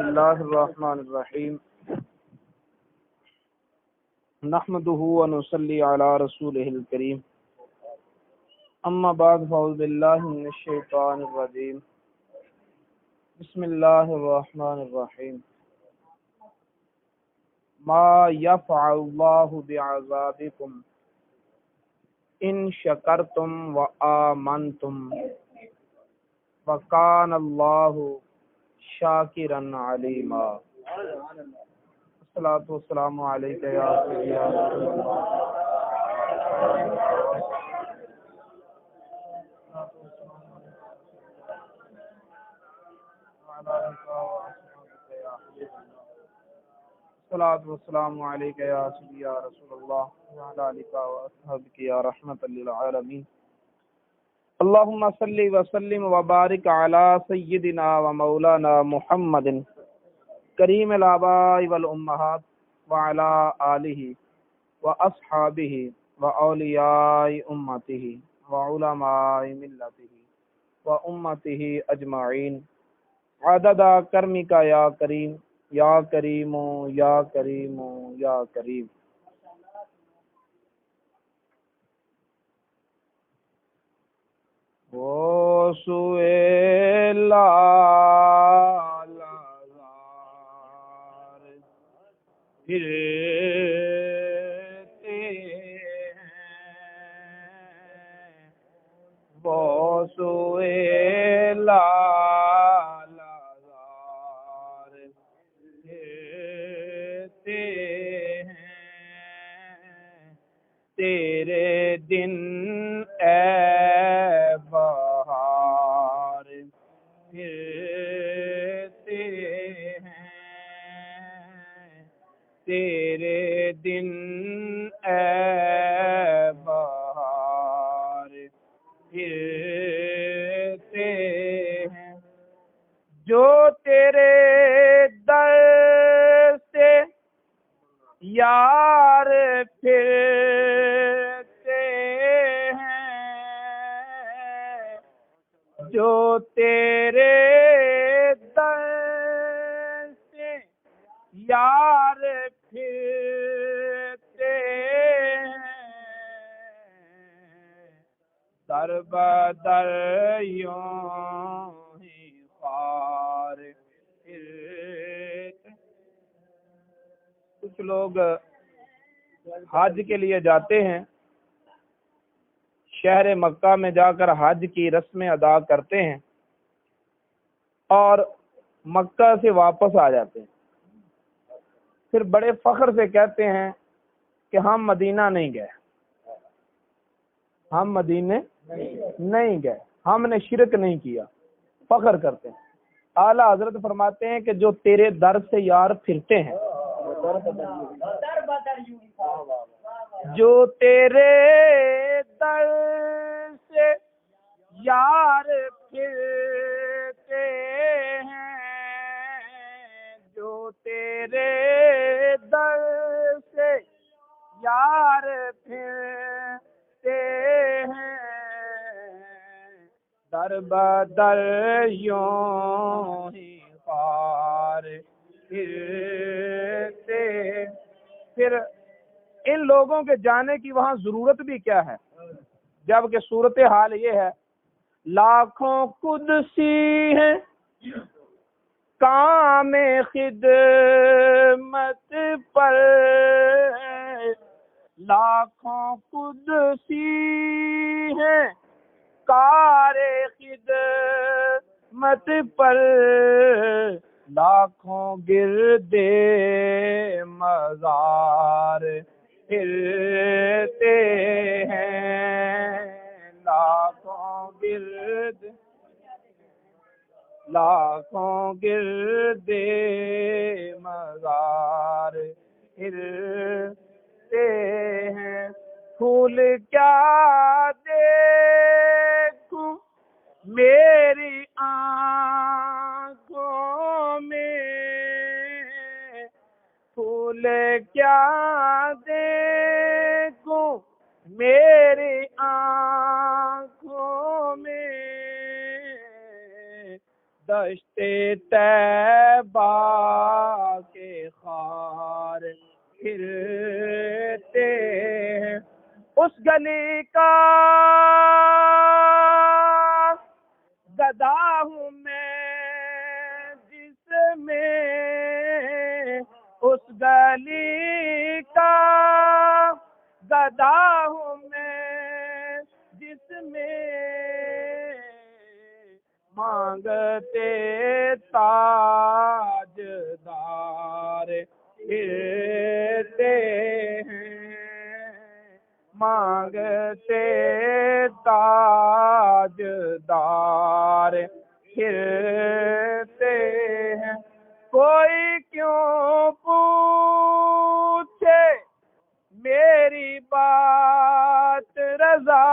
الله الرحمن الرحيم نحمده ونصلي على رسوله الكريم اما بعد فاعوذ بالله من الشيطان الرجيم بسم الله الرحمن الرحيم ما يفعل الله بعذابكم ان شكرتم وآمنتم وكان الله شاکرا علیما الصلاۃ والسلام علیک یا سیدی یا رسول اللہ الصلاۃ والسلام علیک یا سیدی یا رسول اللہ وعلی آلک واصحابک یا رحمۃ للعالمین اللهم صل وسلم وبارك على سيدنا ومولانا محمد كريم الآباء والأمهات وعلى آله وأصحابه وأولياء أمته وعلماء ملته وأمته أجمعين عدد كرمك يا كريم يا كريم يا كريم يا كريم. وہ سوئے لالازار پھرتے ہیں وہ سوئے لالازار پھرتے ہیں تیرے دن اے بہار پھرتے ہیں تیرے دن اے بہار پھرتے ہیں جو تیرے در سے یار پھرتے جو تیرے در سے یار پھرتے ہیں در بدر یوں ہی خوار پھرتے. کچھ لوگ حج کے لیے جاتے ہیں، شہر مکہ میں جا کر حج کی رسمیں ادا کرتے ہیں اور مکہ سے واپس آ جاتے ہیں، پھر بڑے فخر سے کہتے ہیں کہ ہم مدینہ نہیں گئے، ہم مدینے نہیں گئے، ہم نے شرک نہیں کیا، فخر کرتے ہیں. اعلیٰ حضرت فرماتے ہیں کہ جو تیرے در سے یار پھرتے ہیں، جو تیرے در سے یار پھرتے ہیں، جو تیرے در سے یار پھرتے ہیں در بدر یوں ہی خوار پھرتے. پھر ان لوگوں کے جانے کی وہاں ضرورت بھی کیا ہے جبکہ صورتحال یہ ہے لاکھوں قدسی ہیں کام خدمت پر، لاکھوں قدسی ہیں کار خدمت پر، لاکھوں گردے مزار پھرتے ہیں، لاکھوں گردے مزار پھرتے ہیں. پھول کیا دیکھوں میری آنکھوں میں، پھول کیا دیکھوں میری آنکھوں میں، دشتے طیبہ کے خار پھرتے ہیں، اس گلی کا گدا ہوں میں جس میں، اس گلی کا گدا ہوں میں جس میں مانگتے تاجدار پھرتے ہیں، مانگتے تاجدار پھرتے ہیں۔ کوئی کیوں پوچھے میری بات رضا،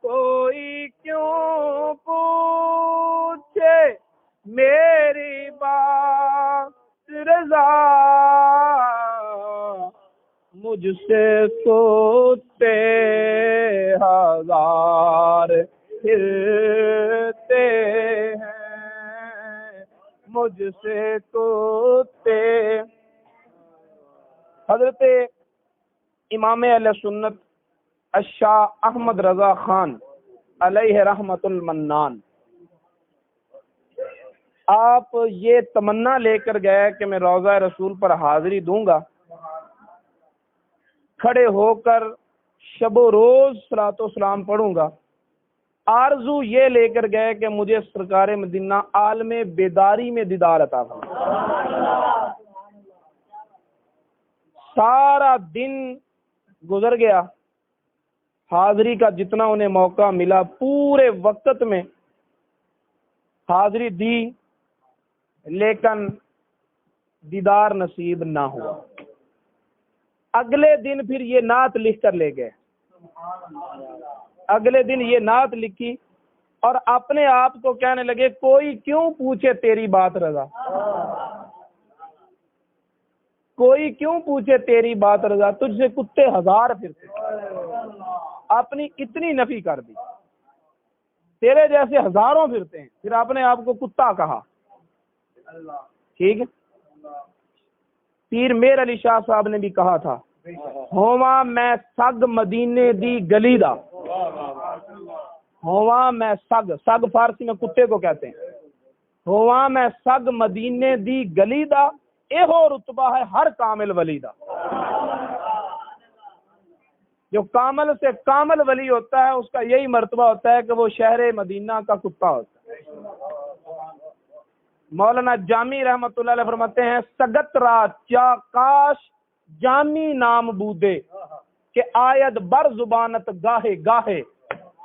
کوئی کیوں پوچھے میری بات رضا، مجھ سے سوتے ہزار پھرتے ہیں، مجھ سے سوتے۔ حضرت امام اہل سنت الشاہ احمد رضا خان علیہ رحمت المنان، آپ یہ تمنا لے کر گئے کہ میں روضہ رسول پر حاضری دوں گا، کھڑے ہو کر شب و روز صلاۃ و سلام پڑھوں گا، آرزو یہ لے کر گئے کہ مجھے سرکار مدینہ عالم بیداری میں دیدار عطا فرمائے۔ سارا دن گزر گیا، حاضری کا جتنا انہیں موقع ملا پورے وقت میں حاضری دی، لیکن دیدار نصیب نہ ہوا۔ اگلے دن پھر یہ نعت لکھ کر لے گئے، اگلے دن یہ نعت لکھی اور اپنے آپ کو کہنے لگے کوئی کیوں پوچھے تیری بات رضا، کوئی کیوں پوچھے تیری بات رضا، تجھ سے کتے ہزار پھرتے۔ اپنی اتنی نفی کر دی، تیرے جیسے ہزاروں پھرتے ہیں، پھر آپ نے آپ کو کتا کہا۔ ٹھیک ہے، پیر میر علی شاہ صاحب نے بھی کہا تھا، ہواں میں سگ مدینے دی گلی دا، ہواں میں سگ، سگ فارسی میں کتے کو کہتے ہیں، ہواں میں سگ مدینے دی گلی دا، ایہو رتبہ ہے ہر کامل ولی دا۔ جو کامل سے کامل ولی ہوتا ہے اس کا یہی مرتبہ ہوتا ہے کہ وہ شہر مدینہ کا کتا ہوتا ہے۔ مولانا جامی رحمت اللہ علیہ فرماتے ہیں، سگت رات چا کاش جامی نام بودے کہ آید بر زبانت گاہے گاہے،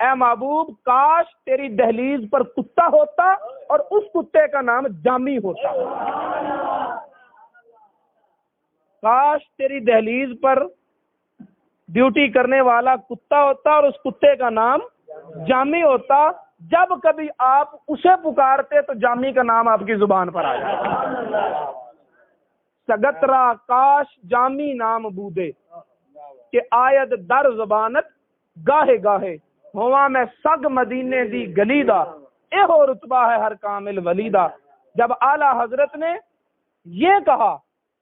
اے محبوب کاش تیری دہلیز پر کتا ہوتا اور اس کتے کا نام جامی ہوتا، کاش تیری دہلیز پر ڈیوٹی کرنے والا کتا ہوتا اور اس کتے کا نام جامی ہوتا، جب کبھی آپ اسے پکارتے تو جامی کا نام آپ کی زبان پر آ جاتا۔ سگترا کاش جامی نام بودے کہ آید در زبانت گاہے گاہے، ہوا میں سگ مدینے دی گلی دا، ایہو رتبہ ہے ہر کامل ولی دا۔ جب اعلی حضرت نے یہ کہا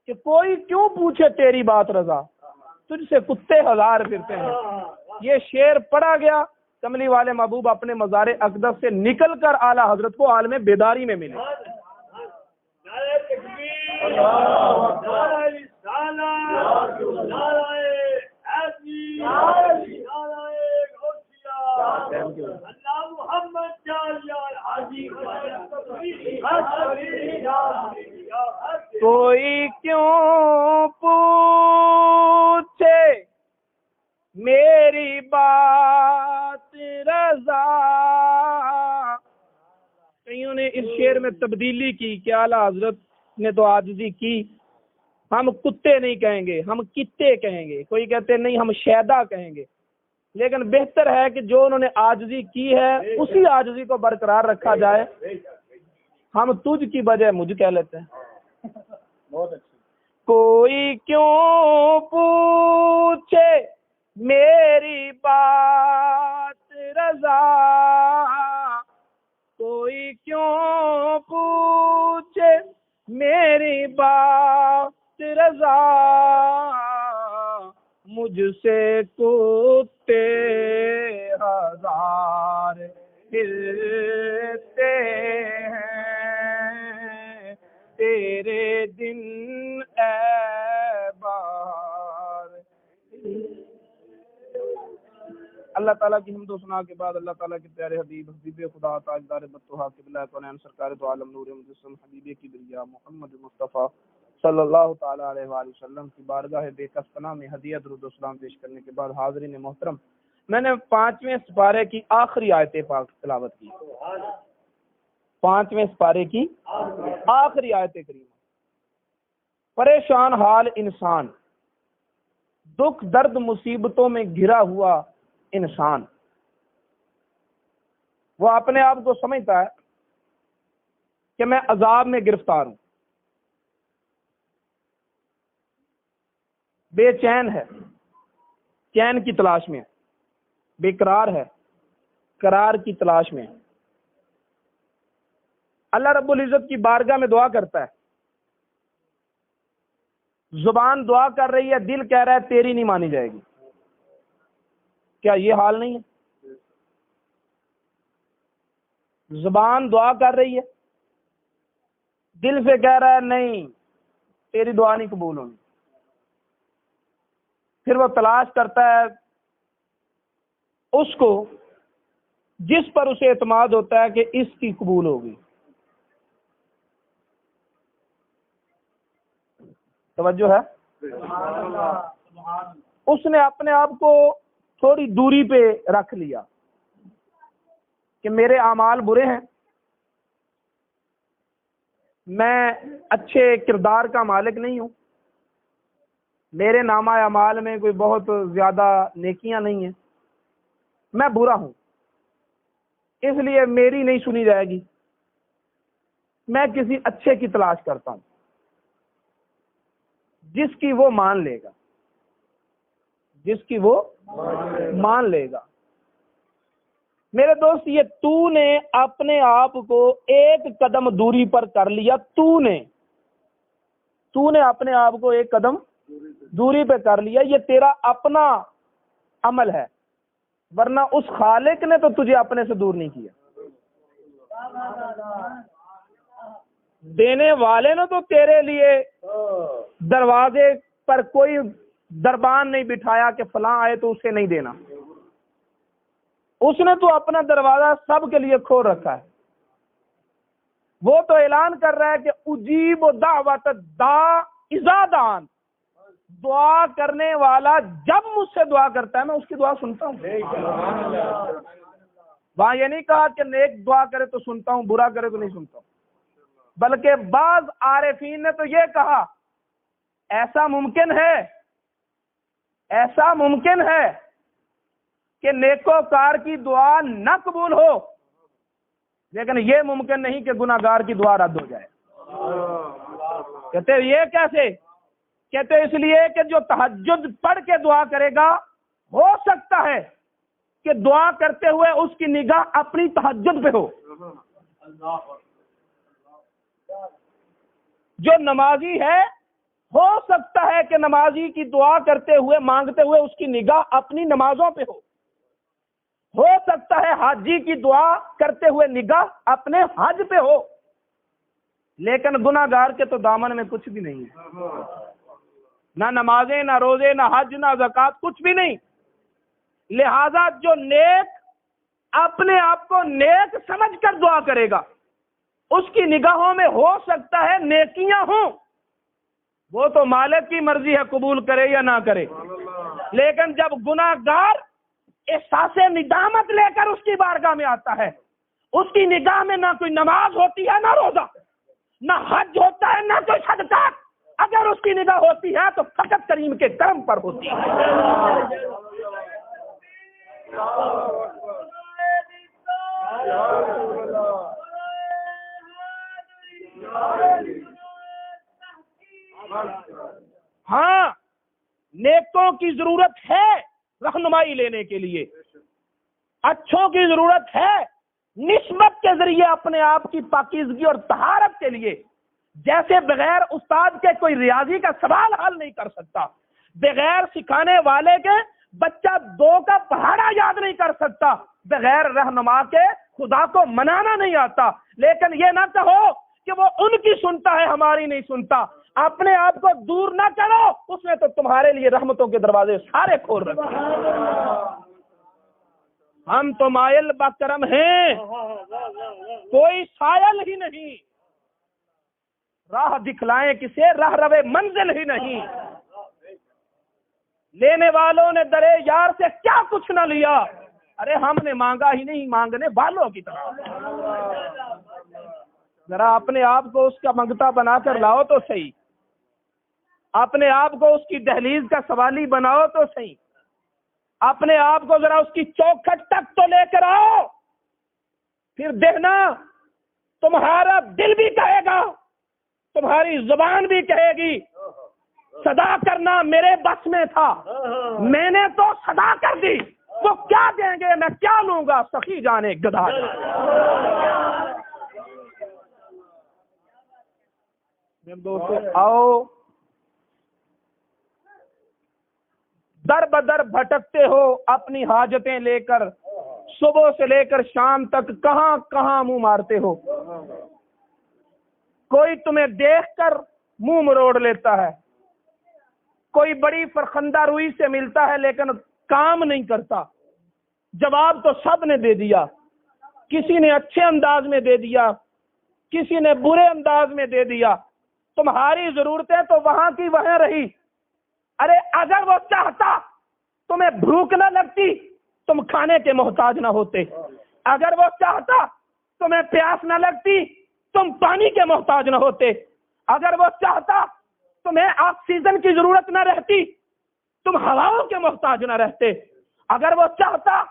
کہ کوئی کیوں پوچھے تیری بات رضا، تجھ سے کتے ہزار پھرتے ہیں، یہ شعر پڑھا گیا، کملی والے محبوب اپنے مزار اقدس سے نکل کر اعلی حضرت کو عالم بیداری میں ملے۔ کوئی کیوں پوچھے میری بات رضا، کئیوں نے اس شعر میں تبدیلی کی کہ اعلیٰ حضرت نے تو عاجزی کی، ہم کتے نہیں کہیں گے، ہم کتے کہیں گے، کوئی کہتے نہیں ہم شیدا کہیں گے، لیکن بہتر ہے کہ جو انہوں نے عاجزی کی ہے اسی عاجزی کو برقرار رکھا جائے۔ ہم تجھ کی بجائے مجھ کہہ لیتے ہیں۔ کوئی کیوں پوچھے میری بات رضا، کوئی رضا مجھ سے کتے ہزار پھرتے ہیں تیرے دن اے بہار۔ اللہ تعالیٰ کی حمد و ثنا کے بعد اللہ تعالیٰ کے پیارے حبیب خدا تاجدار بدتہا قبلہ کونین سرکار دو عالم نور مجسم حبیب کی بریہ محمد مصطفیٰ صلی اللہ تعالیٰ علیہ وآلہ وسلم کی بارگاہ بے کس پناہ میں ہدیہ درود و سلام پیش کرنے کے بعد حاضرین محترم، میں نے 5ویں سپارے کی آخری آیت پاک تلاوت کی۔ 5ویں سپارے کی آخری آیت کریمہ۔ پریشان حال انسان، دکھ درد مصیبتوں میں گھرا ہوا انسان، وہ اپنے آپ کو سمجھتا ہے کہ میں عذاب میں گرفتار ہوں، بے چین ہے، چین کی تلاش میں ہے، بے قرار ہے، قرار کی تلاش میں ہے۔ اللہ رب العزت کی بارگاہ میں دعا کرتا ہے، زبان دعا کر رہی ہے، دل کہہ رہا ہے تیری نہیں مانی جائے گی۔ کیا یہ حال نہیں ہے؟ زبان دعا کر رہی ہے، دل سے کہہ رہا ہے نہیں تیری دعا نہیں قبول ہونی۔ پھر وہ تلاش کرتا ہے اس کو جس پر اسے اعتماد ہوتا ہے کہ اس کی قبول ہوگی۔ توجہ ہے؟ اس نے اپنے آپ کو تھوڑی دوری پہ رکھ لیا کہ میرے اعمال برے ہیں، میں اچھے کردار کا مالک نہیں ہوں، میرے نامہ اعمال میں کوئی بہت زیادہ نیکیاں نہیں ہیں، میں برا ہوں، اس لیے میری نہیں سنی جائے گی، میں کسی اچھے کی تلاش کرتا ہوں جس کی وہ مان لے گا، جس کی وہ مان لے گا۔ میرے دوست، یہ تو نے اپنے آپ کو ایک قدم دوری پر کر لیا، تو نے اپنے آپ کو ایک قدم دوری پہ کر لیا، یہ تیرا اپنا عمل ہے، ورنہ اس خالق نے تو تجھے اپنے سے دور نہیں کیا۔ دینے والے نے تو تیرے لیے دروازے پر کوئی دربان نہیں بٹھایا کہ فلاں آئے تو اسے نہیں دینا، اس نے تو اپنا دروازہ سب کے لیے کھول رکھا ہے۔ وہ تو اعلان کر رہا ہے کہ اجیب دعوت الداع اذا دعان، دعا کرنے والا جب مجھ سے دعا کرتا ہے میں اس کی دعا سنتا ہوں۔ وہاں یہ نہیں کہا کہ نیک دعا کرے تو سنتا ہوں، برا کرے تو نہیں سنتا ہوں، بلکہ بعض عارفین نے تو یہ کہا ایسا ممکن ہے کہ نیکوکار کی دعا نہ قبول ہو، لیکن یہ ممکن نہیں کہ گناہگار کی دعا رد ہو جائے۔ کہتے یہ کیسے؟ کہتے اس لیے کہ جو تہجد پڑھ کے دعا کرے گا، ہو سکتا ہے کہ دعا کرتے ہوئے اس کی نگاہ اپنی تہجد پہ ہو۔ جو نمازی ہے، ہو سکتا ہے کہ نمازی کی دعا کرتے ہوئے مانگتے ہوئے اس کی نگاہ اپنی نمازوں پہ ہو سکتا ہے حاجی کی دعا کرتے ہوئے نگاہ اپنے حج پہ ہو، لیکن گناہگار کے تو دامن میں کچھ بھی نہیں ہے، نہ نمازیں، نہ روزے، نہ حج، نہ زکوٰۃ، کچھ بھی نہیں۔ لہذا جو نیک اپنے آپ کو نیک سمجھ کر دعا کرے گا، اس کی نگاہوں میں ہو سکتا ہے نیکیاں ہوں، وہ تو مالک کی مرضی ہے قبول کرے یا نہ کرے، لیکن جب گناہگار احساس ندامت لے کر اس کی بارگاہ میں آتا ہے، اس کی نگاہ میں نہ کوئی نماز ہوتی ہے، نہ روزہ، نہ حج ہوتا ہے، نہ کوئی صدقہ، اگر اس کی نگاہ ہوتی ہے تو فقط کریم کے کرم پر ہوتی ہے۔ ہاں، نیکوں کی ضرورت ہے رہنمائی لینے کے لیے، اچھوں کی ضرورت ہے نسبت کے ذریعے اپنے آپ کی پاکیزگی اور طہارت کے لیے، جیسے بغیر استاد کے کوئی ریاضی کا سوال حل نہیں کر سکتا، بغیر سکھانے والے کے بچہ 2 کا پہاڑا یاد نہیں کر سکتا، بغیر رہنما کے خدا کو منانا نہیں آتا، لیکن یہ نہ کہو کہ وہ ان کی سنتا ہے ہماری نہیں سنتا، اپنے آپ کو دور نہ کرو، اس نے تو تمہارے لیے رحمتوں کے دروازے سارے کھول رکھے، ہم تو مائل بکرم ہیں، کوئی سائل ہی نہیں، راہ دکھلائیں کسے راہ روے منزل ہی نہیں، لینے والوں نے درے یار سے کیا کچھ نہ لیا، ارے ہم نے مانگا ہی نہیں، مانگنے والوں کی طرح، ذرا اپنے آپ کو اس کا منگتا بنا کر لاؤ تو صحیح، اپنے آپ کو اس کی دہلیز کا سوالی بناؤ تو صحیح، اپنے آپ کو ذرا اس کی چوکھٹ تک تو لے کر آؤ، پھر دیکھنا تمہارا دل بھی کہے گا، تمہاری زبان بھی کہے گی صدا کرنا میرے بس میں تھا، میں نے تو صدا کر دی، وہ کیا دیں گے میں کیا لوں گا، سخی جانے گدھا دوستو آؤ، در بدر بھٹکتے ہو اپنی حاجتیں لے کر، صبح سے لے کر شام تک کہاں کہاں منہ مارتے ہو، کوئی تمہیں دیکھ کر منہ مروڑ لیتا ہے، کوئی بڑی فرخندہ روئی سے ملتا ہے لیکن کام نہیں کرتا، جواب تو سب نے دے دیا، کسی نے اچھے انداز میں دے دیا، کسی نے برے انداز میں دے دیا، تمہاری ضرورتیں تو وہاں کی وہیں رہی، ارے اگر وہ چاہتا تمہیں بھوک نہ لگتی تم کھانے کے محتاج نہ ہوتے، اگر وہ چاہتا تمہیں پیاس نہ لگتی تم پانی کے محتاج نہ ہوتے، اگر وہ چاہتا تمہیں آکسیجن کی ضرورت نہ رہتی تم ہواؤں کے محتاج نہ رہتے، اگر وہ چاہتا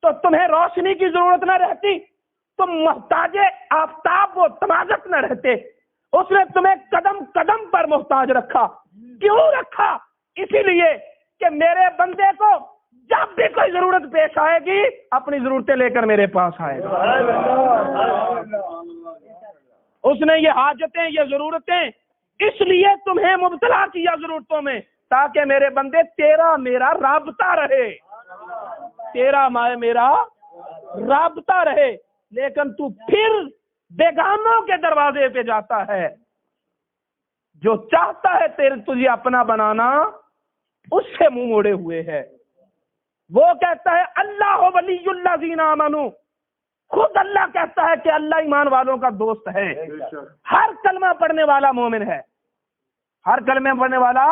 تو تمہیں روشنی کی ضرورت نہ رہتی تم محتاج آفتاب و تمازت نہ رہتے، اس نے تمہیں قدم قدم پر محتاج رکھا، کیوں رکھا؟ اسی لیے کہ میرے بندے کو جب بھی کوئی ضرورت پیش آئے گی اپنی ضرورتیں لے کر میرے پاس آئے گا، اس نے یہ حاجتیں یہ ضرورتیں اس لیے تمہیں مبتلا کیا ضرورتوں میں تاکہ میرے بندے تیرا میرا رابطہ رہے، تیرا میرا رابطہ رہے، لیکن تو پھر بیگانوں کے دروازے پہ جاتا ہے، جو چاہتا ہے تجھے اپنا بنانا اس سے منہ موڑے ہوئے ہے، وہ کہتا ہے اللہ ولی الذین آمنوا، خود اللہ کہتا ہے کہ اللہ ایمان والوں کا دوست ہے، ہر کلمہ پڑھنے والا مومن ہے، ہر کلمہ پڑھنے والا،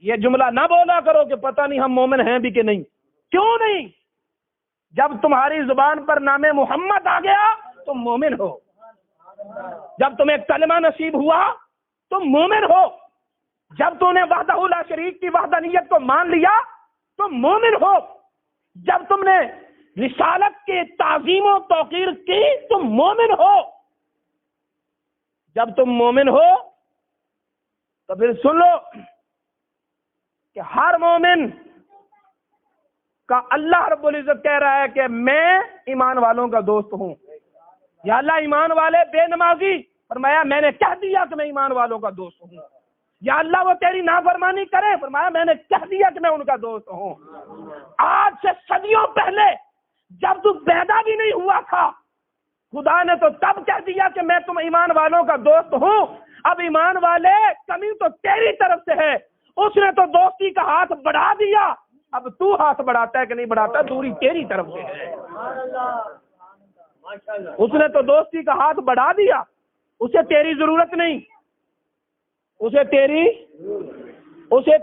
یہ جملہ نہ بولا کرو کہ پتہ نہیں ہم مومن ہیں بھی کہ نہیں، کیوں نہیں؟ جب تمہاری زبان پر نام محمد آ گیا تم مومن ہو، جب تمہیں کلمہ نصیب ہوا تم مومن ہو، جب تم نے وحدہ لا شریک کی وحدانیت کو مان لیا تم مومن ہو، جب تم نے رسالت کی تعظیم و توقیر کی تم مومن ہو، جب تم مومن ہو تو پھر سن لو کہ ہر مومن کا اللہ رب العزت کہہ رہا ہے کہ میں ایمان والوں کا دوست ہوں، یا اللہ ایمان والے بے نمازی فرمایا میں نے کہہ دیا کہ میں ایمان والوں کا دوست ہوں، یا اللہ وہ تیری نافرمانی کرے فرمایا میں نے کہہ دیا کہ میں ان کا دوست ہوں۔ آج سے صدیوں پہلے جب تو پیدا بھی نہیں ہوا تھا خدا نے تو تب کہہ دیا کہ میں تم ایمان والوں کا دوست ہوں، اب ایمان والے کمی تو تیری طرف سے ہے، اس نے تو دوستی کا ہاتھ بڑھا دیا، اب تو ہاتھ بڑھاتا ہے کہ نہیں بڑھاتا، دوری تیری طرف سے ہے، اس نے تو دوستی کا ہاتھ بڑھا دیا، اسے تیری ضرورت نہیں، اسے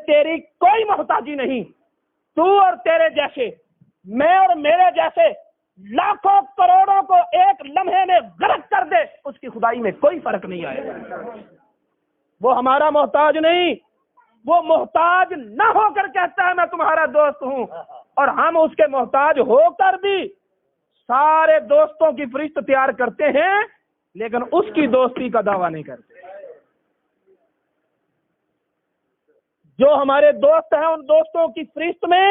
تیری کوئی محتاجی نہیں، تو اور تیرے جیسے میں اور میرے جیسے لاکھوں کروڑوں کو ایک لمحے میں غرق کر دے اس کی خدائی میں کوئی فرق نہیں آئے گا، وہ ہمارا محتاج نہیں، وہ محتاج نہ ہو کر کہتا ہے میں تمہارا دوست ہوں، اور ہم اس کے محتاج ہو کر بھی سارے دوستوں کی فہرست تیار کرتے ہیں لیکن اس کی دوستی کا دعویٰ نہیں کرتے۔ جو ہمارے دوست ہیں ان دوستوں کی فہرست میں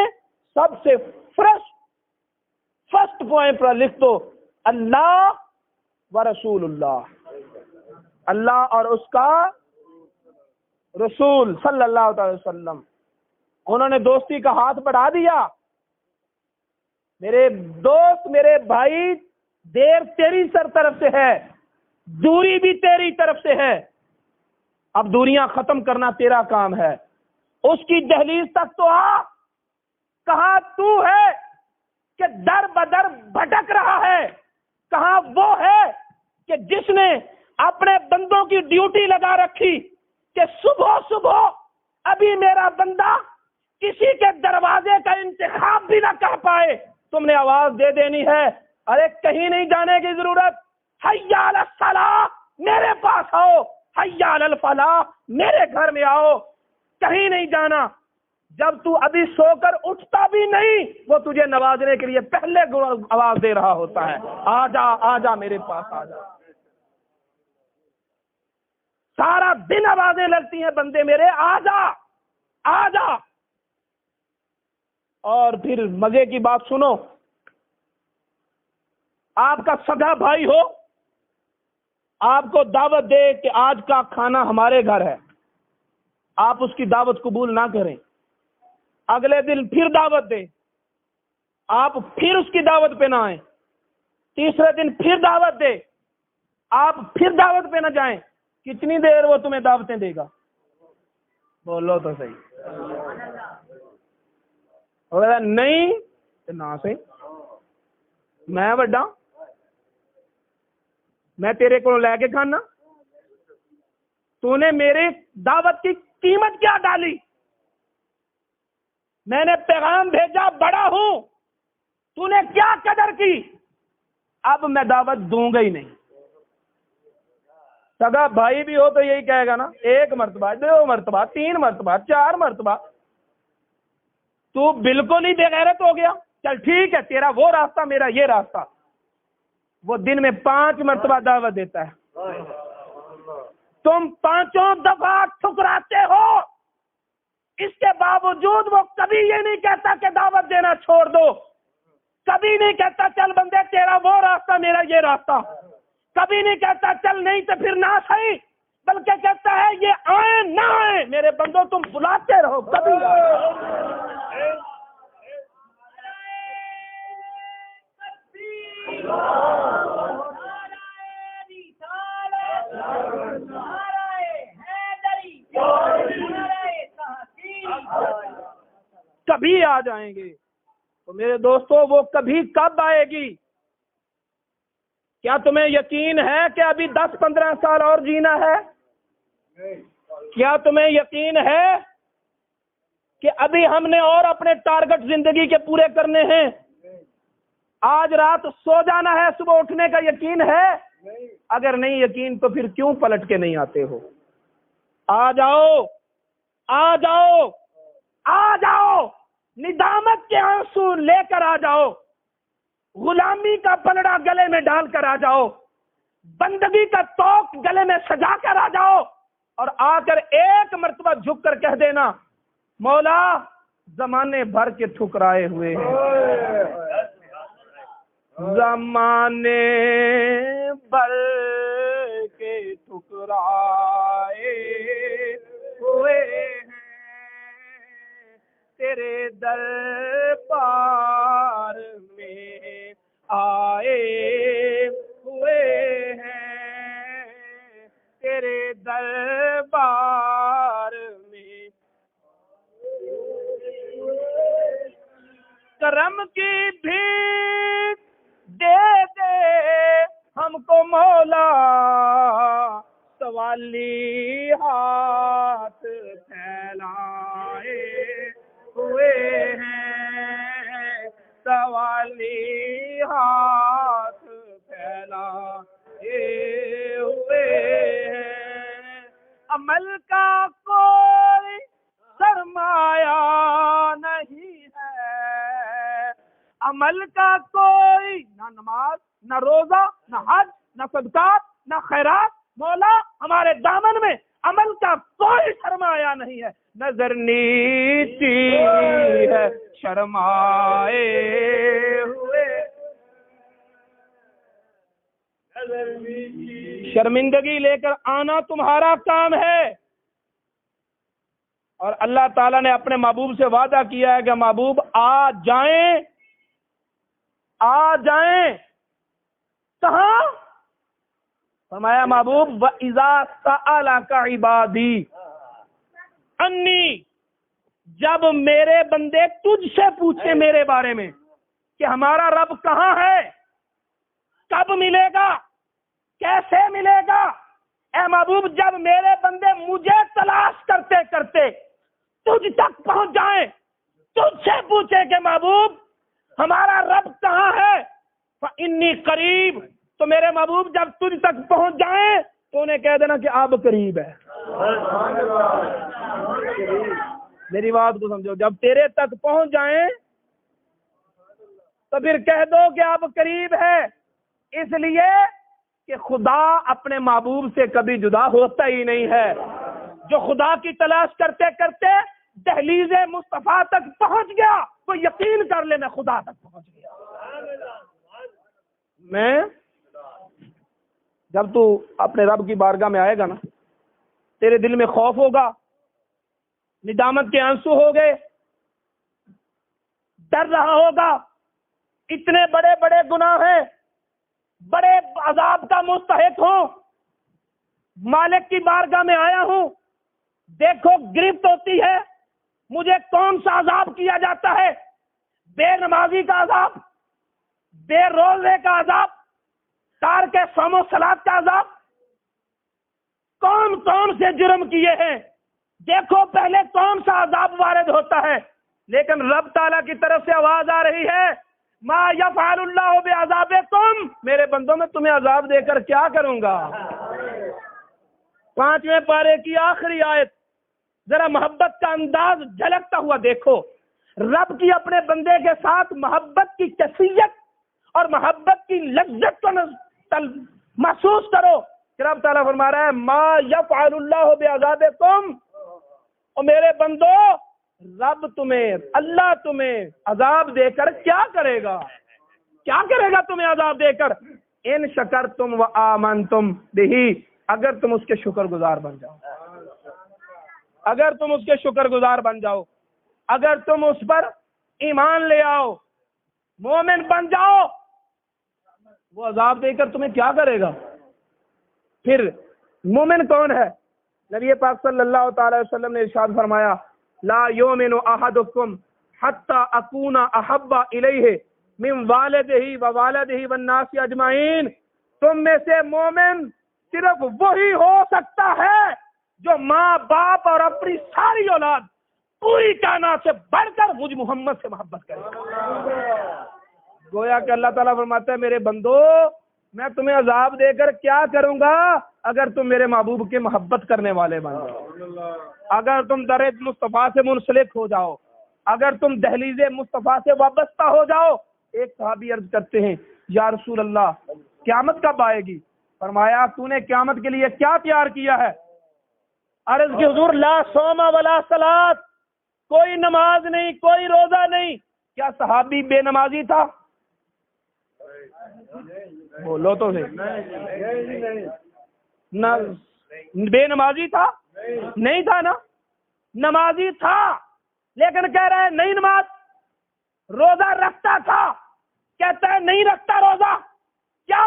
سب سے فرسٹ پوائنٹ پر لکھ دو اللہ و رسول اللہ، اللہ اور اس کا رسول صلی اللہ تعالی وسلم، انہوں نے دوستی کا ہاتھ بڑھا دیا۔ میرے دوست، میرے بھائی، دیر تیری سر طرف سے ہے، دوری بھی تیری طرف سے ہے، اب دوریاں ختم کرنا تیرا کام ہے۔ اس کی دہلیز تک تو آ، کہاں تو ہے کہ در بدر بھٹک رہا ہے؟ کہاں وہ ہے کہ جس نے اپنے بندوں کی ڈیوٹی لگا رکھی کہ صبح صبح ابھی میرا بندہ کسی کے دروازے کا انتخاب بھی نہ کر پائے، تم نے آواز دے دینی ہے، ارے کہیں نہیں جانے کی ضرورت، حی علی الصلاۃ میرے پاس آؤ، حی علی الفلاح میرے گھر میں آؤ، کہیں نہیں جانا۔ جب تو ابھی سو کر اٹھتا بھی نہیں، وہ تجھے نوازنے کے لیے پہلے آواز دے رہا ہوتا ہے، آ جا آ جا میرے پاس آ جا۔ سارا دن آوازیں لگتی ہیں، بندے میرے آ جا آ جا۔ اور پھر مزے کی بات سنو، آپ کا سگا بھائی ہو، آپ کو دعوت دے کہ آج کا کھانا ہمارے گھر ہے، آپ اس کی دعوت قبول نہ کریں، اگلے دن پھر دعوت دے، آپ پھر اس کی دعوت پہ نہ آئیں، تیسرے دن پھر دعوت دے، آپ پھر دعوت پہ نہ جائیں، کتنی دیر وہ تمہیں دعوتیں دے گا؟ بولو تو صحیح۔ نہیں نہ صحیح، میں بڑا، میں تیرے کو لے کے کھانا، تو نے میری دعوت کی قیمت کیا ڈالی؟ میں نے پیغام بھیجا بڑا ہوں، تو نے کیا قدر کی؟ اب میں دعوت دوں گا ہی نہیں۔ سگا بھائی بھی ہو تو یہی کہے گا نا، ایک مرتبہ، دو مرتبہ، تین مرتبہ، چار مرتبہ، تو بالکل ہی بے غیرت ہو گیا۔ چل ٹھیک ہے، تیرا وہ راستہ، میرا یہ راستہ۔ وہ دن میں 5 مرتبہ دعوت دیتا ہے، تم 5 دفعہ ٹھکراتے ہو، اس کے باوجود وہ کبھی یہ نہیں کہتا کہ دعوت دینا چھوڑ دو، کبھی نہیں کہتا چل بندے تیرا وہ راستہ میرا یہ راستہ، کبھی نہیں کہتا چل نہیں تو پھر نہ صحیح، بلکہ کہتا ہے یہ آئیں نہ آئیں میرے بندوں تم بلاتے رہو، کبھی نہ۔ کبھی آ جائیں گے تو میرے دوستو، وہ کبھی کب آئے گی؟ کیا تمہیں یقین ہے کہ ابھی 10-15 سال اور جینا ہے؟ کیا تمہیں یقین ہے کہ ابھی ہم نے اور اپنے ٹارگٹ زندگی کے پورے کرنے ہیں؟ آج رات سو جانا ہے، صبح اٹھنے کا یقین ہے؟ اگر نہیں یقین تو پھر کیوں پلٹ کے نہیں آتے ہو؟ آ جاؤ آ جاؤ آ جاؤ، ندامت کے آنسو لے کر آ جاؤ، غلامی کا پلڑا گلے میں ڈال کر آ جاؤ، بندگی کا توق گلے میں سجا کر آ جاؤ، اور آ کر ایک مرتبہ جھک کر کہہ دینا، مولا زمانے بھر کے ٹھکرائے ہوئے ہیں، زمانے بھر کے ٹھکرائے ہوئے ہیں، تیرے دربار میں آئے ہوئے ہیں، تیرے دربار میں کرم کی بھیک دے دے ہم کو مولا، سوالی ہاتھ پھیلائے ہوئے ہیں، سوالی ہاتھ پھیلائے ہوئے ہیں، عمل کا کوئی سرمایہ نہیں ہے، عمل کا کوئی نہ نماز نہ روزہ نہ حج نہ صدقات نہ خیرات، مولا ہمارے دامن میں عمل کا کوئی سرمایہ نہیں ہے، نظر نیچی ہے شرمائے ہوئے، شرمندگی لے کر آنا تمہارا کام ہے. اور اللہ تعالیٰ نے اپنے محبوب سے وعدہ کیا ہے کہ محبوب آ جائیں. کہاں؟ فرمایا محبوب وَإِذَا سَأَلَكَ عِبَادِي انی، جب میرے بندے تجھ سے پوچھے میرے بارے میں کہ ہمارا رب کہاں ہے، کب ملے گا، کیسے ملے گا، اے محبوب جب میرے بندے مجھے تلاش کرتے کرتے تجھ تک پہنچ جائیں، تجھ سے پوچھے کہ محبوب ہمارا رب کہاں ہے، فإنی قریب، تو میرے محبوب جب تجھ تک پہنچ جائیں تو انہیں کہہ دینا کہ آپ قریب ہے. میری بات کو سمجھو، جب تیرے تک پہنچ جائیں تو پھر کہہ دو کہ آپ قریب ہے. اس لیے کہ خدا اپنے محبوب سے کبھی جدا ہوتا ہی نہیں ہے. جو خدا کی تلاش کرتے کرتے دہلیز مصطفیٰ تک پہنچ گیا وہ یقین کر لے میں خدا تک پہنچ گیا. میں جب تو اپنے رب کی بارگاہ میں آئے گا نا، تیرے دل میں خوف ہوگا، ندامت کے آنسو ہو گئے، ڈر رہا ہوگا اتنے بڑے بڑے گناہ ہیں، بڑے عذاب کا مستحق ہوں، مالک کی بارگاہ میں آیا ہوں، دیکھو گرفت ہوتی ہے، مجھے کون سا عذاب کیا جاتا ہے، بے نمازی کا عذاب، بے روزے کا عذاب، تارک صوم و صلاۃ کا عذاب، کون کون سے جرم کیے ہیں، دیکھو پہلے کون سا عذاب وارد ہوتا ہے. لیکن رب تعالیٰ کی طرف سے آواز آ رہی ہے ما یفعل اللہ بعذابکم، میرے بندوں میں تمہیں عذاب دے کر کیا کروں گا. 5ویں پارے کی آخری آیت، ذرا محبت کا انداز جھلکتا ہوا دیکھو. رب کی اپنے بندے کے ساتھ محبت کی کیفیت اور محبت کی لذت کو محسوس کرو. رب تعالیٰ فرما رہا ہے ما یفعل اللہ بعذابکم، اور میرے بندو رب تمہیں، اللہ تمہیں عذاب دے کر کیا کرے گا، کیا کرے گا تمہیں عذاب دے کر. ان شکرتم وآمنتم بہ، اگر تم اس کے شکر گزار بن جاؤ، اگر تم اس کے شکر گزار بن جاؤ، اگر تم اس پر ایمان لے آؤ، مومن بن جاؤ، وہ عذاب دے کر تمہیں کیا کرے گا. پھر مومن کون ہے؟ نبی پاک صلی اللہ تعالی وسلم نے ارشاد فرمایا لا یؤمن احدکم حتی اکون احب الیہ من والدہ ووالدہ والناس اجمعین، تم میں سے مومن صرف وہی ہو سکتا ہے جو ماں باپ اور اپنی ساری اولاد پوری کائنات سے بڑھ کر مجھ محمد سے محبت کرے. گویا کہ اللہ تعالیٰ فرماتا ہے میرے بندو میں تمہیں عذاب دے کر کیا کروں گا اگر تم میرے محبوب کے محبت کرنے والے بن جاؤ، اگر تم در مصطفیٰ سے منسلک ہو جاؤ، اگر تم دہلیز مصطفیٰ سے وابستہ ہو جاؤ. ایک صحابی عرض کرتے ہیں یا رسول اللہ قیامت کب آئے گی؟ فرمایا تو نے قیامت کے لیے کیا تیار کیا ہے؟ عرض کی حضور لا صوم ولا صلاۃ، کوئی نماز نہیں، کوئی روزہ نہیں. کیا صحابی بے نمازی تھا؟ بولو تو نہ بے نمازی تھا؟ نہیں تھا نا، نمازی تھا، لیکن کہہ رہے ہیں نہیں نماز. روزہ رکھتا تھا، کہتا ہے نہیں رکھتا روزہ. کیا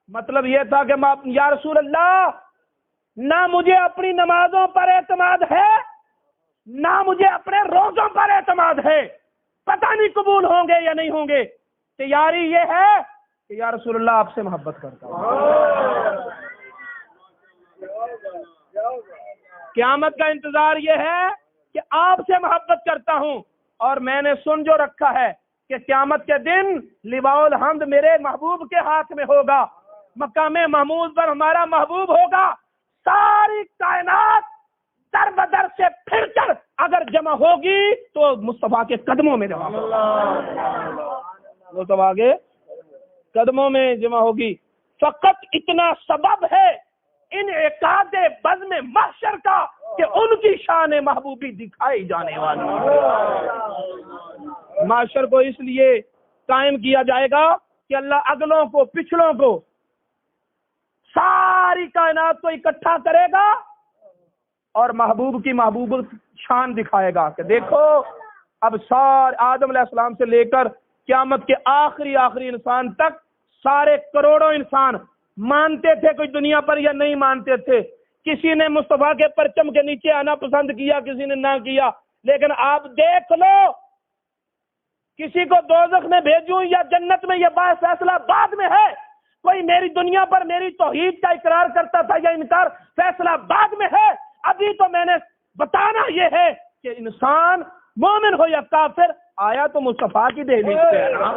مطلب یہ تھا کہ یا رسول اللہ نہ مجھے اپنی نمازوں پر اعتماد ہے، نہ مجھے اپنے روزوں پر اعتماد ہے، پتہ نہیں قبول ہوں گے یا نہیں ہوں گے. تیاری یہ ہے کہ یا رسول اللہ آپ سے محبت کرتا ہوں. قیامت کا انتظار یہ ہے کہ آپ سے محبت کرتا ہوں، اور میں نے سن جو رکھا ہے کہ قیامت کے دن لواء الحمد میرے محبوب کے ہاتھ میں ہوگا، مقام محمود پر ہمارا محبوب ہوگا. ساری کائنات در بدر سے پھر کر اگر جمع ہوگی تو مصطفیٰ کے قدموں میں جمع ہوگی، مصطفیٰ کے قدموں میں جمع ہوگی. فقط اتنا سبب ہے انعقاد بزم محشر کا کہ ان کی شان محبوبی دکھائی جانے والی. محشر کو اس لیے قائم کیا جائے گا کہ اللہ اگلوں کو پچھلوں کو ساری کائنات کو اکٹھا کرے گا اور محبوب کی محبوب شان دکھائے گا کہ دیکھو اب سارے آدم علیہ السلام سے لے کر قیامت کے آخری انسان تک سارے کروڑوں انسان مانتے تھے کوئی دنیا پر یا نہیں مانتے تھے. کسی نے مصطفیٰ کے پرچم کے نیچے آنا پسند کیا, کسی نے نہ کیا, لیکن آپ دیکھ لو کسی کو دوزخ میں بھیجوں یا جنت میں یہ بات فیصلہ بعد میں ہے. کوئی میری دنیا پر میری توحید کا اقرار کرتا تھا یا انکار, فیصلہ بعد میں ہے. ابھی تو میں نے بتانا یہ ہے کہ انسان مومن ہو یا کافر آیا تو مصطفیٰ کی دہلیز پہ ہے نا.